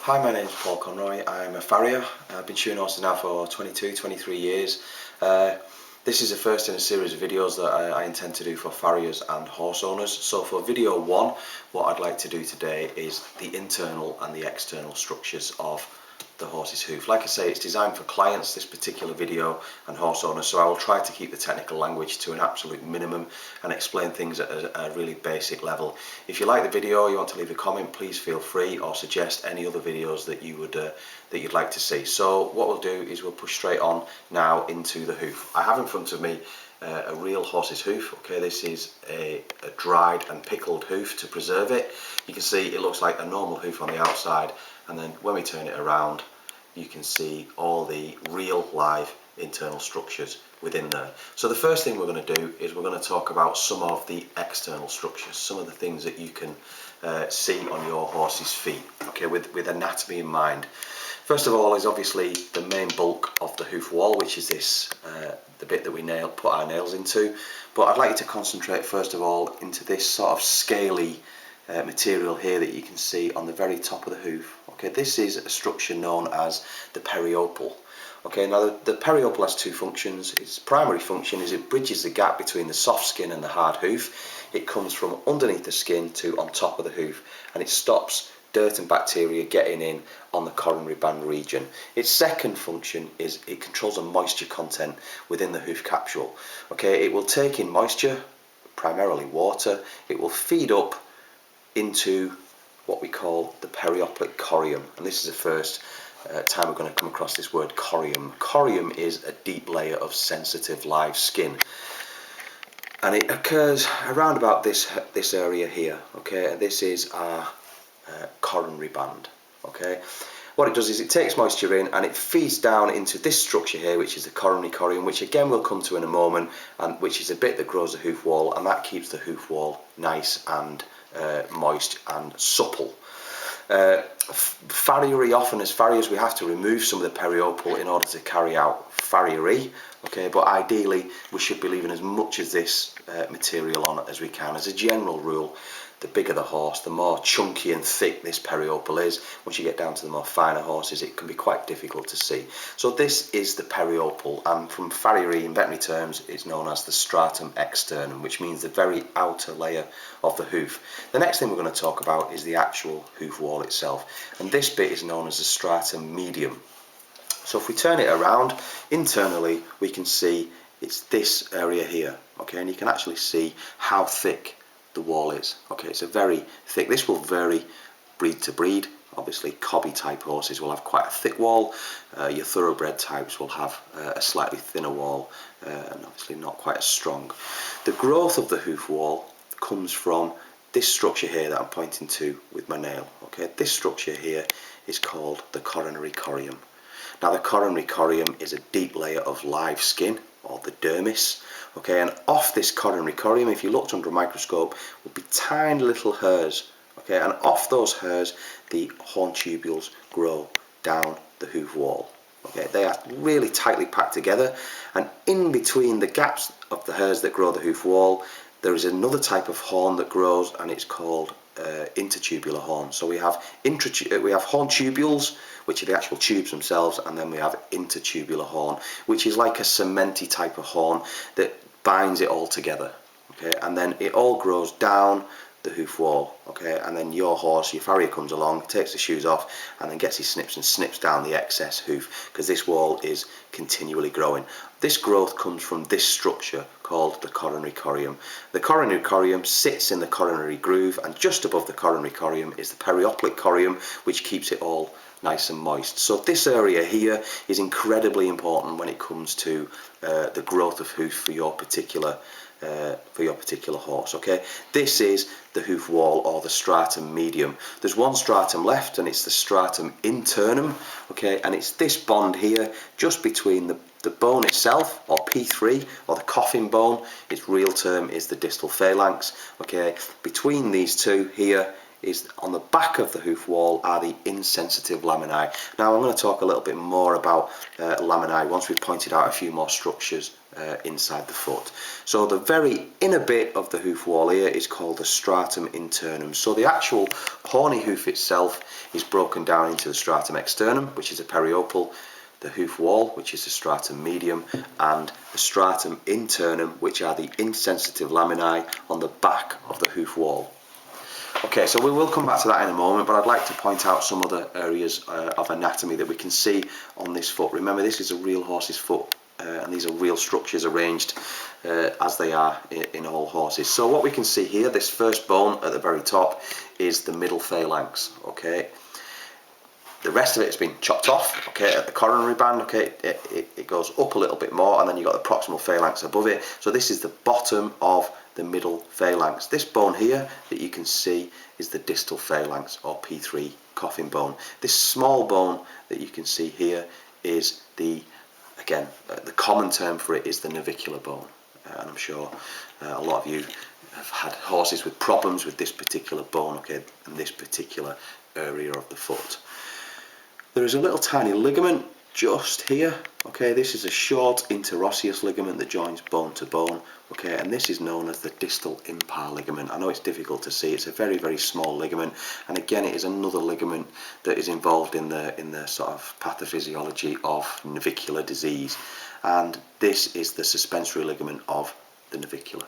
Hi, my name is Paul Conroy. I'm a farrier. I've been shoeing horses now for 23 years. This is the first in a series of videos that I intend to do for farriers and horse owners. So for video one, what I'd like to do today is the internal and the external structures of the horse's hoof. Like I say, it's designed for clients, this particular video, and horse owners, so I will try to keep the technical language to an absolute minimum and explain things at a really basic level. If you like the video, you want to leave a comment, please feel free, or suggest any other videos that you would that you'd like to see. So what we'll do is we'll push straight on now into the hoof. I have in front of me a real horse's hoof. Okay, this is a dried and pickled hoof to preserve it. You can see it looks like a normal hoof on the outside, and then when we turn it around you can see all the real live internal structures within there. So the first thing we're going to do is we're going to talk about some of the external structures, some of the things that you can see on your horse's feet, okay, with anatomy in mind. First of all is obviously the main bulk of the hoof wall, which is this the bit that we put our nails into, but I'd like you to concentrate first of all into this sort of scaly material here that you can see on the very top of the hoof. Okay, this is a structure known as the periopal. Okay, now the periopal has two functions. Its primary function is it bridges the gap between the soft skin and the hard hoof. It comes from underneath the skin to on top of the hoof, and it stops dirt and bacteria getting in on the coronary band region. Its second function is it controls the moisture content within the hoof capsule. Okay, it will take in moisture, primarily water. It will feed up into what we call the perioplic corium, and this is the first time we're going to come across this word corium. Corium is a deep layer of sensitive live skin, and it occurs around about this area here. Okay, and this is our coronary band. Okay, what it does is it takes moisture in and it feeds down into this structure here, which is the coronary corium, which again we'll come to in a moment, and which is a bit that grows the hoof wall, and that keeps the hoof wall nice and moist and supple. Farriery, often as farriers we have to remove some of the periopal in order to carry out farriery, okay, but ideally we should be leaving as much of this material on as we can. As a general rule, the bigger the horse, the more chunky and thick this periopal is. Once you get down to the more finer horses, it can be quite difficult to see. So this is the periopal, and from farriery in veterinary terms it's known as the stratum externum, which means the very outer layer of the hoof. The next thing we're going to talk about is the actual hoof wall itself, and this bit is known as the stratum medium. So if we turn it around, internally we can see it's this area here, okay, and you can actually see how thick the wall is. Okay, it's a very thick, this will vary breed to breed. Obviously cobby type horses will have quite a thick wall, your thoroughbred types will have a slightly thinner wall, and obviously not quite as strong. The growth of the hoof wall comes from this structure here that I'm pointing to with my nail. Okay, this structure here is called the coronary corium. Now the coronary corium is a deep layer of live skin, or the dermis. Okay, and off this coronary corium, if you looked under a microscope, would be tiny little hairs. Okay, and off those hairs the horn tubules grow down the hoof wall. Okay, they are really tightly packed together, and in between the gaps of the hairs that grow the hoof wall there is another type of horn that grows, and it's called intertubular horn. So we have horn tubules, which are the actual tubes themselves, and then we have intertubular horn, which is like a cementy type of horn that binds it all together. Okay, and then it all grows down the hoof wall. Okay, and then your horse, your farrier, comes along, takes the shoes off, and then gets his snips and snips down the excess hoof, because this wall is continually growing. This growth comes from this structure called the coronary corium. The coronary corium sits in the coronary groove, and just above the coronary corium is the perioplic corium, which keeps it all nice and moist. So this area here is incredibly important when it comes to the growth of hoof for your particular horse. Okay, this is the hoof wall, or the stratum medium. There's one stratum left, and it's the stratum internum. Okay, and it's this bond here just between the bone itself, or P3, or the coffin bone. Its real term is the distal phalanx. Okay, between these two here is on the back of the hoof wall are the insensitive laminae. Now I'm going to talk a little bit more about laminae once we've pointed out a few more structures inside the foot. So the very inner bit of the hoof wall here is called the stratum internum. So the actual horny hoof itself is broken down into the stratum externum, which is a periopal, the hoof wall, which is the stratum medium, and the stratum internum, which are the insensitive laminae on the back of the hoof wall. Okay, so we will come back to that in a moment, but I'd like to point out some other areas of anatomy that we can see on this foot. Remember, this is a real horse's foot, and these are real structures arranged as they are in all horses. So what we can see here, this first bone at the very top is the middle phalanx. Okay, the rest of it has been chopped off. Okay, at the coronary band. Okay, it goes up a little bit more, and then you've got the proximal phalanx above it. So this is the bottom of the middle phalanx. This bone here that you can see is the distal phalanx, or P3 coffin bone. This small bone that you can see here is the common term for it is the navicular bone, and I'm sure a lot of you have had horses with problems with this particular bone, okay, and this particular area of the foot. There is a little tiny ligament just here. Okay, this is a short interosseous ligament that joins bone to bone. Okay, and this is known as the distal impar ligament. I know it's difficult to see. It's a very, very small ligament, and again, it is another ligament that is involved in the sort of pathophysiology of navicular disease. And this is the suspensory ligament of the navicular,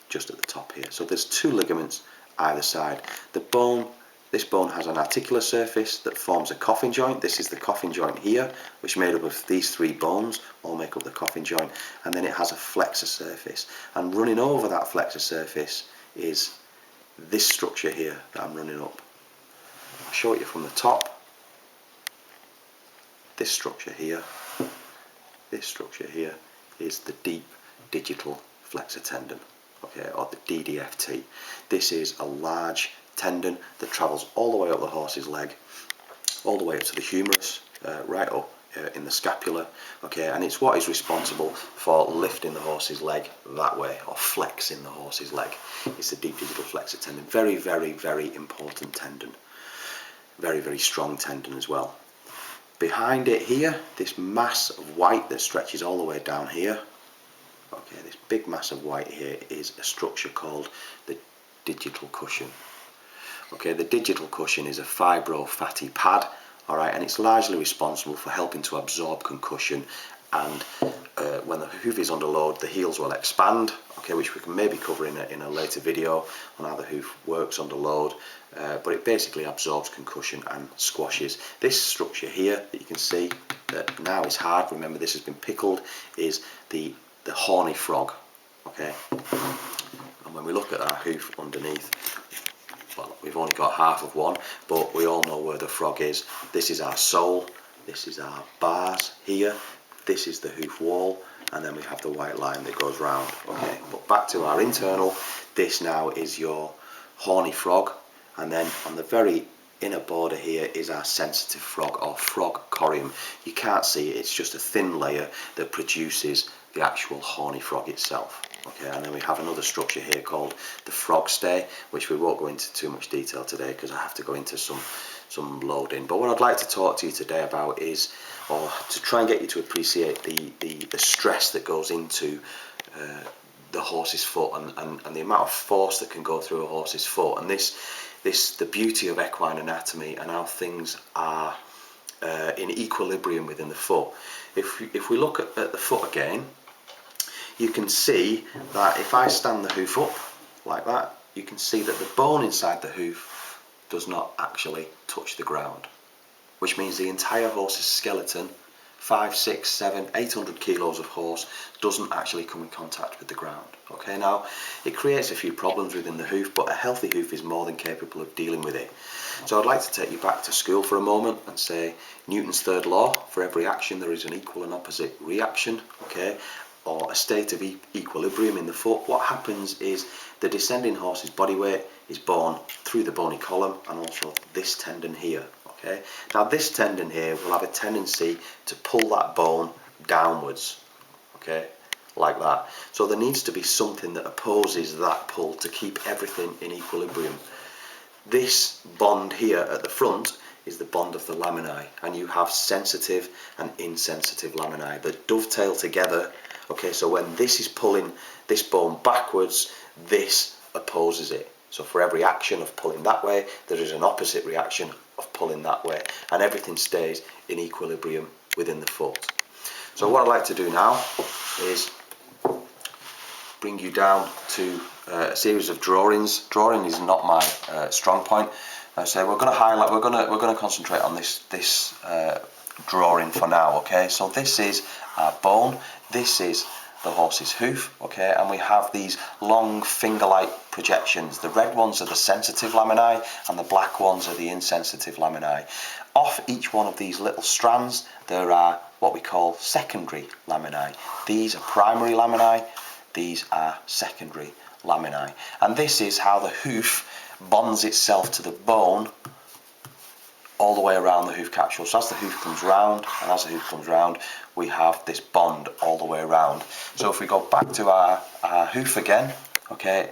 just at the top here. So there's two ligaments either side. This bone has an articular surface that forms a coffin joint. This is the coffin joint here, which is made up of these three bones, all make up the coffin joint, and then it has a flexor surface. And running over that flexor surface is this structure here that I'm running up. I'll show it you from the top. This structure here is the deep digital flexor tendon, okay, or the DDFT. This is a large tendon that travels all the way up the horse's leg, all the way up to the humerus, right up in the scapula, okay, and it's what is responsible for lifting the horse's leg that way, or flexing the horse's leg. It's the deep digital flexor tendon. Very, very, very important tendon. Very, very strong tendon as well. Behind it here, this mass of white that stretches all the way down here, okay, this big mass of white here is a structure called the digital cushion. Okay, the digital cushion is a fibro-fatty pad, alright, and it's largely responsible for helping to absorb concussion, and when the hoof is under load, the heels will expand, okay, which we can maybe cover in a later video on how the hoof works under load, but it basically absorbs concussion and squashes. This structure here that you can see that now is hard, remember this has been pickled, is the horny frog, okay, and when we look at our hoof underneath, well, we've only got half of one, but we all know where the frog is. This is our sole, this is our bars here, this is the hoof wall, and then we have the white line that goes round. Okay, but back to our internal, this now is your horny frog, and then on the very inner border here is our sensitive frog, or frog corium. You can't see it, it's just a thin layer that produces the actual horny frog itself. Okay, and then we have another structure here called the frog stay, which we won't go into too much detail today because I have to go into some loading. But what I'd like to talk to you today about is, or to try and get you to appreciate the stress that goes into the horse's foot, and the amount of force that can go through a horse's foot, and the beauty of equine anatomy and how things are in equilibrium within the foot. If we look at the foot again, you can see that if I stand the hoof up like that, you can see that the bone inside the hoof does not actually touch the ground, which means the entire horse's skeleton, 5, 6, 7, 800 kilos of horse, doesn't actually come in contact with the ground. Okay, now it creates a few problems within the hoof, but a healthy hoof is more than capable of dealing with it. So I'd like to take you back to school for a moment and say Newton's third law: for every action there is an equal and opposite reaction. Okay, or a state of equilibrium in the foot. What happens is the descending horse's body weight is borne through the bony column and also this tendon here. Okay, now this tendon here will have a tendency to pull that bone downwards, okay, like that. So there needs to be something that opposes that pull to keep everything in equilibrium. this bond here at the front is the bond of the laminae, and you have sensitive and insensitive laminae that dovetail together. Okay, so when this is pulling this bone backwards, this opposes it. So for every action of pulling that way, there is an opposite reaction of pulling that way, and everything stays in equilibrium within the foot. So what I'd like to do now is bring you down to a series of drawings. Drawing is not my strong point. So we're going to highlight. We're going to concentrate on this drawing for now. Okay. So this is our bone. This is the horse's hoof. Okay, and we have these long finger-like projections. The red ones are the sensitive laminae, and the black ones are the insensitive laminae. Off each one of these little strands, there are what we call secondary laminae. These are primary laminae. These are secondary laminae, and this is how the hoof bonds itself to the bone all the way around the hoof capsule. So as the hoof comes round, and as the hoof comes round, we have this bond all the way around. So if we go back to our hoof again, okay,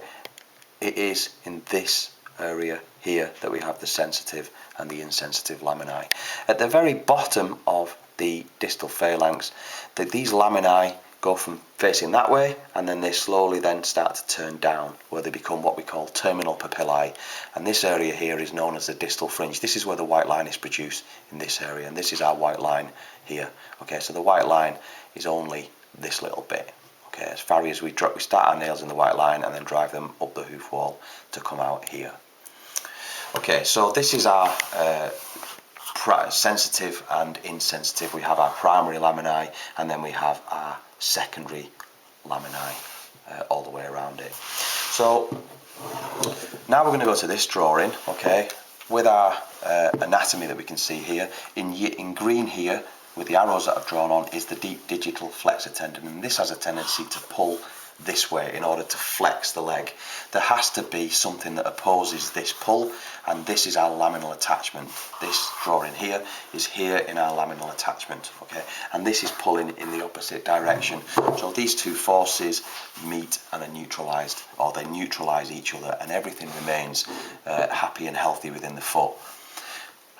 it is in this area here that we have the sensitive and the insensitive laminae. At the very bottom of the distal phalanx, these laminae go from facing that way, and then they slowly then start to turn down, where they become what we call terminal papillae, and this area here is known as the distal fringe. This is where the white line is produced, in this area, and this is our white line here. Okay, so the white line is only this little bit. Okay, as farriers we start our nails in the white line and then drive them up the hoof wall to come out here. Okay, so this is our sensitive and insensitive. We have our primary laminae, and then we have our secondary laminae all the way around it. So now we're going to go to this drawing, okay, with our anatomy that we can see here. In green here, with the arrows that I've drawn on, is the deep digital flexor tendon, and this has a tendency to pull this way in order to flex the leg. There has to be something that opposes this pull, and this is our laminal attachment. This drawing here is here in our laminal attachment, okay, and this is pulling in the opposite direction. So these two forces meet and are neutralized, or they neutralize each other, and everything remains happy and healthy within the foot.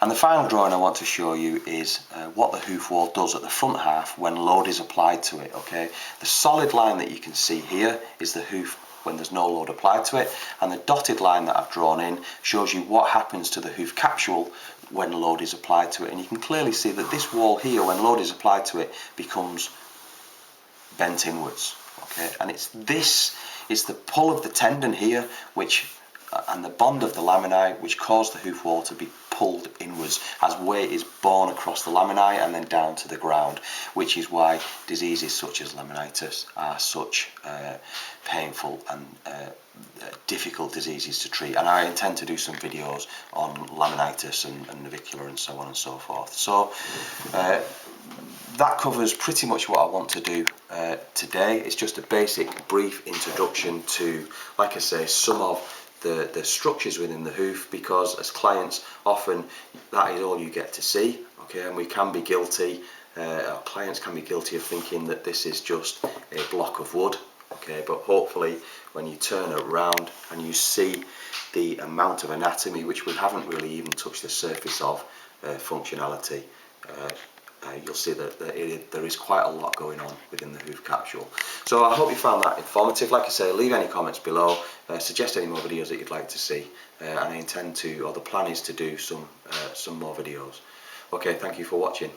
And the final drawing I want to show you is what the hoof wall does at the front half when load is applied to it. Okay, the solid line that you can see here is the hoof when there's no load applied to it, and the dotted line that I've drawn in shows you what happens to the hoof capsule when load is applied to it. And you can clearly see that this wall here, when load is applied to it, becomes bent inwards. Okay, and it's the pull of the tendon here and the bond of the laminae which cause the hoof wall to be pulled inwards as weight is borne across the laminae and then down to the ground, which is why diseases such as laminitis are such painful and difficult diseases to treat. And I intend to do some videos on laminitis and navicular and so on and so forth. So that covers pretty much what I want to do today. It's just a basic brief introduction to, like I say, some of the structures within the hoof, because as clients often that is all you get to see. Okay, and we can be guilty, our clients can be guilty of thinking that this is just a block of wood. Okay, but hopefully when you turn it around and you see the amount of anatomy, which we haven't really even touched the surface of, functionality, you'll see that there is quite a lot going on within the hoof capsule. So I hope you found that informative. Like I say, leave any comments below, suggest any more videos that you'd like to see, and I intend to, or the plan is to do some more videos. Okay, thank you for watching.